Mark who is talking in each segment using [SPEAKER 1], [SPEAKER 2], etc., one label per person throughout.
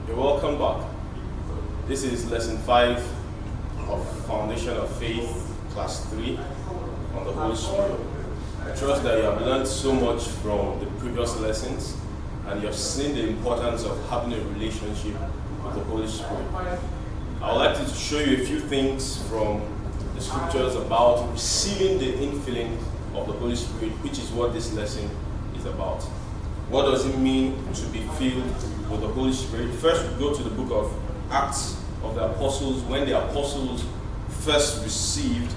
[SPEAKER 1] You're welcome back. This is lesson 5 of Foundation of Faith, class 3 on the Holy Spirit. I trust that you have learned so much from the previous lessons and you have seen the importance of having a relationship with the Holy Spirit. I would like to show you a few things from the scriptures about receiving the infilling of the Holy Spirit, which is what this lesson is about. What does it mean to be filled with the Holy Spirit? First, we go to the book of Acts of the Apostles, when the Apostles first received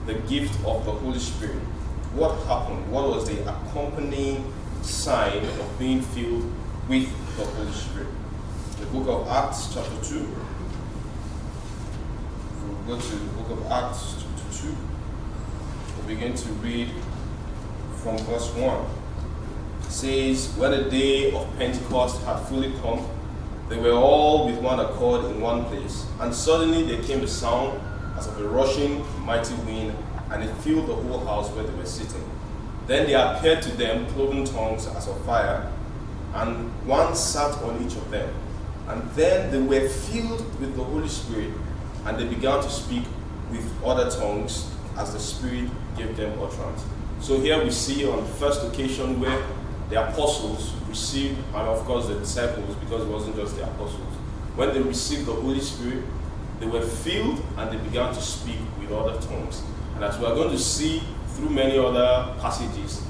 [SPEAKER 1] the gift of the Holy Spirit. What happened? What was the accompanying sign of being filled with the Holy Spirit? The book of Acts, chapter 2. We'll go to the book of Acts, chapter 2. We'll begin to read from verse 1. It says, when the day of Pentecost had fully come, they were all with one accord in one place. And suddenly there came a sound as of a rushing mighty wind, and it filled the whole house where they were sitting. Then there appeared to them cloven tongues as of fire, and one sat on each of them. And then they were filled with the Holy Spirit, and they began to speak with other tongues as the Spirit gave them utterance. So here we see on the first occasion where the apostles received, and of course the disciples, because it wasn't just the apostles, when they received the Holy Spirit, they were filled and they began to speak with other tongues. And as we are going to see through many other passages,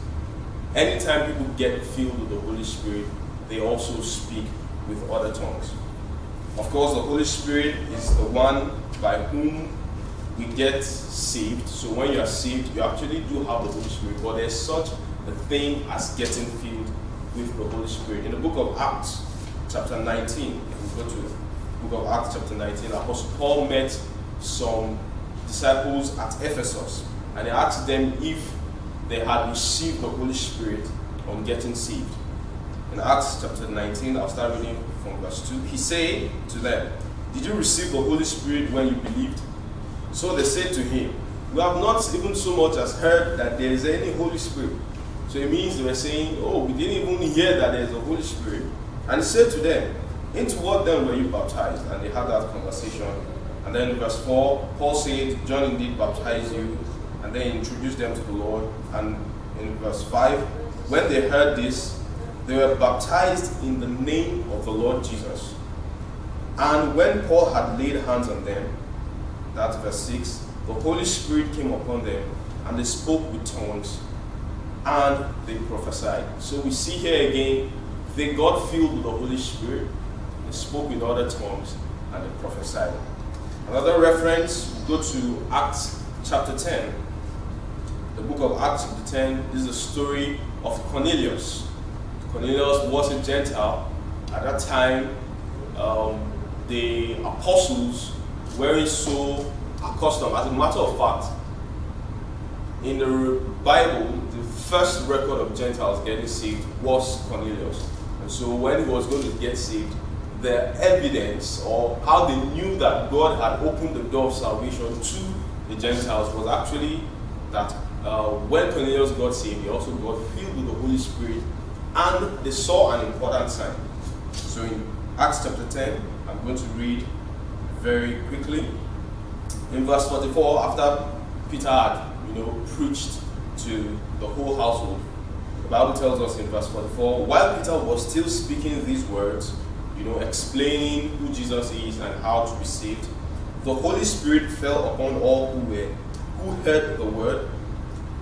[SPEAKER 1] anytime people get filled with the Holy Spirit, they also speak with other tongues. Of course, the Holy Spirit is the one by whom we get saved. So when you are saved, you actually do have the Holy Spirit, but there's such a thing as getting filled with the Holy Spirit. In the book of Acts, chapter 19, if we go to the book of Acts, chapter 19, Apostle Paul met some disciples at Ephesus, and he asked them if they had received the Holy Spirit on getting saved. In Acts chapter 19, I'll start reading from verse 2. He said to them, "Did you receive the Holy Spirit when you believed?" So they said to him, "We have not even so much as heard that there is any Holy Spirit." So it means they were saying, "Oh, we didn't even hear that there is a Holy Spirit." And he said to them, "Into what then were you baptized?" And they had that conversation. And then in verse 4, Paul said, "John indeed baptized you," and then he introduced them to the Lord. And in verse 5, when they heard this, they were baptized in the name of the Lord Jesus. And when Paul had laid hands on them, that's verse 6, the Holy Spirit came upon them, and they spoke with tongues, and they prophesied. So we see here again, they got filled with the Holy Spirit, they spoke with other tongues, and they prophesied. Another reference, we go to Acts chapter 10. The book of Acts chapter 10 is the story of Cornelius. Cornelius was a Gentile. At that time, the apostles weren't so accustomed. As a matter of fact, in the Bible, the first record of Gentiles getting saved was Cornelius. And so when he was going to get saved, the evidence or how they knew that God had opened the door of salvation to the Gentiles was actually that when Cornelius got saved, he also got filled with the Holy Spirit, and they saw an important sign. So in Acts chapter 10, I'm going to read very quickly. In verse 44, after Peter had preached to the whole household, the Bible tells us in verse 44, while Peter was still speaking these words, explaining who Jesus is and how to be saved, the Holy Spirit fell upon all who heard the word,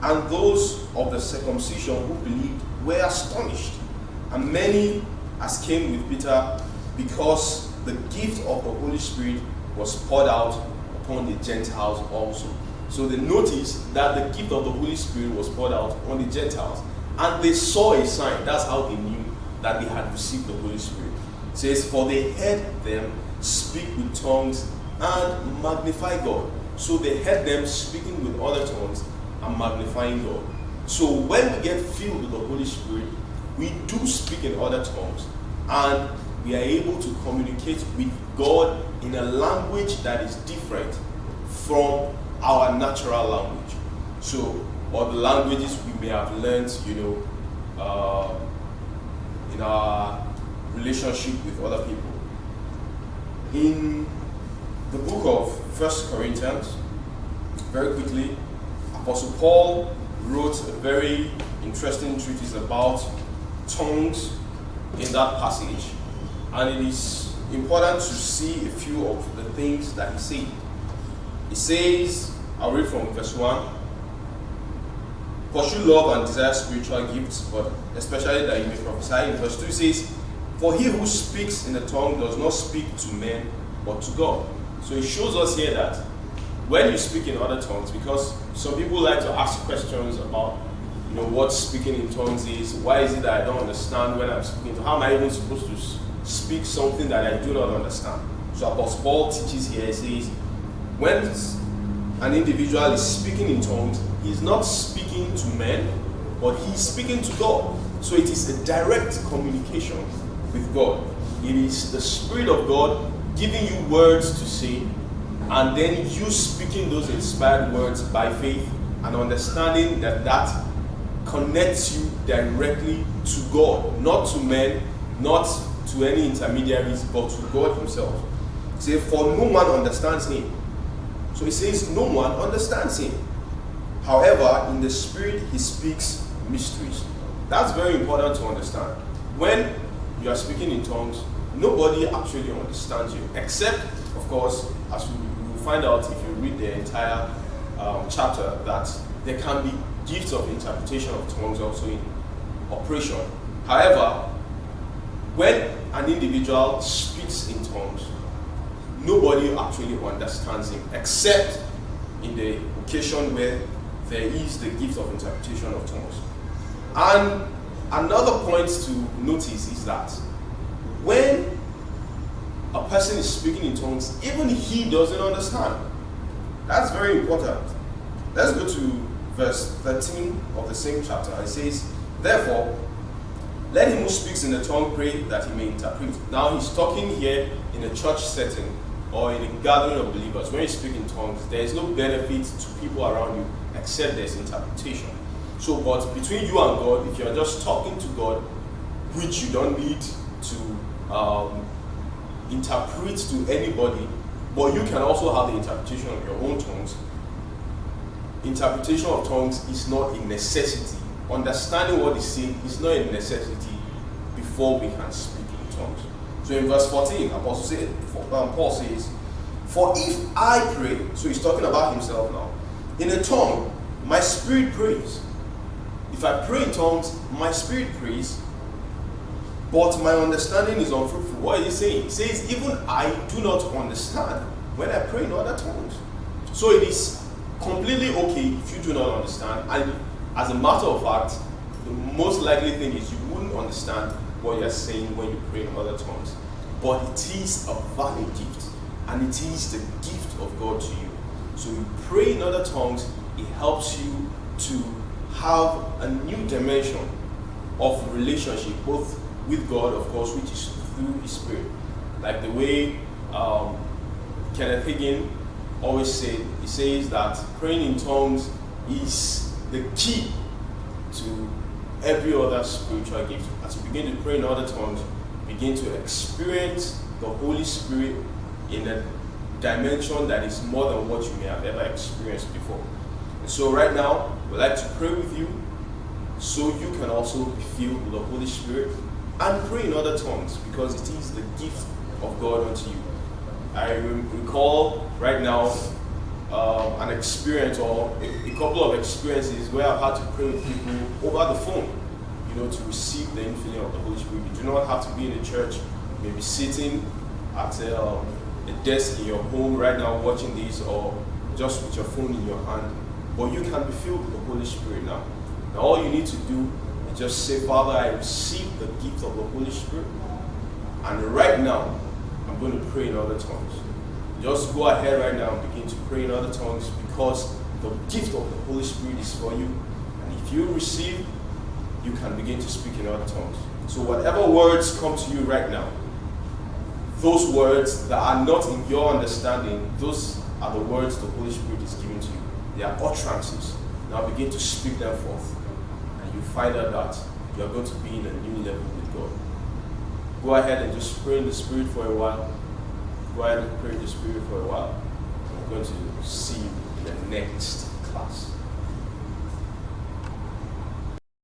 [SPEAKER 1] and those of the circumcision who believed were astonished. And many as came with Peter, because the gift of the Holy Spirit was poured out upon the Gentiles also. So they noticed that the gift of the Holy Spirit was poured out on the Gentiles, and they saw a sign. That's how they knew that they had received the Holy Spirit. It says, for they heard them speak with tongues and magnify God. So they heard them speaking with other tongues and magnifying God. So when we get filled with the Holy Spirit, we do speak in other tongues, and we are able to communicate with God in a language that is different from our natural language. So, or the languages we may have learned, in our relationship with other people. In the book of 1 Corinthians, very quickly, Apostle Paul wrote a very interesting treatise about tongues in that passage. And it is important to see a few of the things that he said. He says, I'll read from verse 1. Pursue love and desire spiritual gifts, but especially that you may prophesy. In verse 2 it says, for he who speaks in the tongue does not speak to men, but to God. So it shows us here that when you speak in other tongues, because some people like to ask questions about, what speaking in tongues is. Why is it that I don't understand when I'm speaking? How am I even supposed to speak something that I do not understand? So Apostle Paul teaches here, he says, when an individual is speaking in tongues, he's not speaking to men, but he's speaking to God. So it is a direct communication with God. It is the Spirit of God giving you words to say, and then you speaking those inspired words by faith and understanding that connects you directly to God, not to men, not to any intermediaries, but to God himself. Say, for no man understands him. So he says, no one understands him. However, in the Spirit, he speaks mysteries. That's very important to understand. When you are speaking in tongues, nobody actually understands you, except, of course, as we will find out if you read the entire chapter, that there can be gifts of interpretation of tongues also in operation. However, when an individual speaks in tongues, nobody actually understands him, except in the occasion where there is the gift of interpretation of tongues. And another point to notice is that when a person is speaking in tongues, even he doesn't understand. That's very important. Let's go to verse 13 of the same chapter. It says, therefore, let him who speaks in the tongue pray that he may interpret. Now he's talking here in a church setting or in a gathering of believers. When you speak in tongues, there is no benefit to people around you except there's interpretation. So, but between you and God, if you're just talking to God, which you don't need to interpret to anybody, but you can also have the interpretation of your own tongues. Interpretation of tongues is not a necessity. Understanding what is said is not a necessity before we can speak in tongues. So in verse 14, Paul says, for if I pray, so he's talking about himself now, in a tongue, my spirit prays. If I pray in tongues, my spirit prays, but my understanding is unfruitful. What is he saying? He says, even I do not understand when I pray in other tongues. So it is completely okay if you do not understand. And as a matter of fact, the most likely thing is you wouldn't understand what you're saying when you pray in other tongues. But it is a valid gift, and it is the gift of God to you. So you pray in other tongues, it helps you to have a new dimension of relationship, both with God, of course, which is through His Spirit. Like the way Kenneth Hagin always said, he says that praying in tongues is the key to every other spiritual gift. As you begin to pray in other tongues, begin to experience the Holy Spirit in a dimension that is more than what you may have ever experienced before. And so right now, we'd like to pray with you so you can also be filled with the Holy Spirit and pray in other tongues, because it is the gift of God unto you. I recall right now an experience or a couple of experiences where I've had to pray with people over the phone, to receive the infilling of the Holy Spirit. You do not have to be in a church. You may be sitting at a desk in your home right now watching this, or just with your phone in your hand. But you can be filled with the Holy Spirit now. Now all you need to do is just say, Father, I receive the gift of the Holy Spirit. And right now, I'm going to pray in other tongues. Just go ahead right now and begin to pray in other tongues, because the gift of the Holy Spirit is for you. And if you receive, you can begin to speak in other tongues. So whatever words come to you right now, those words that are not in your understanding, those are the words the Holy Spirit is giving to you. They are utterances. Now begin to speak them forth. And you find out that you are going to be in a new level with God. Go ahead and just pray in the Spirit for a while. go ahead and pray the Spirit for a while. We're going to see the next class.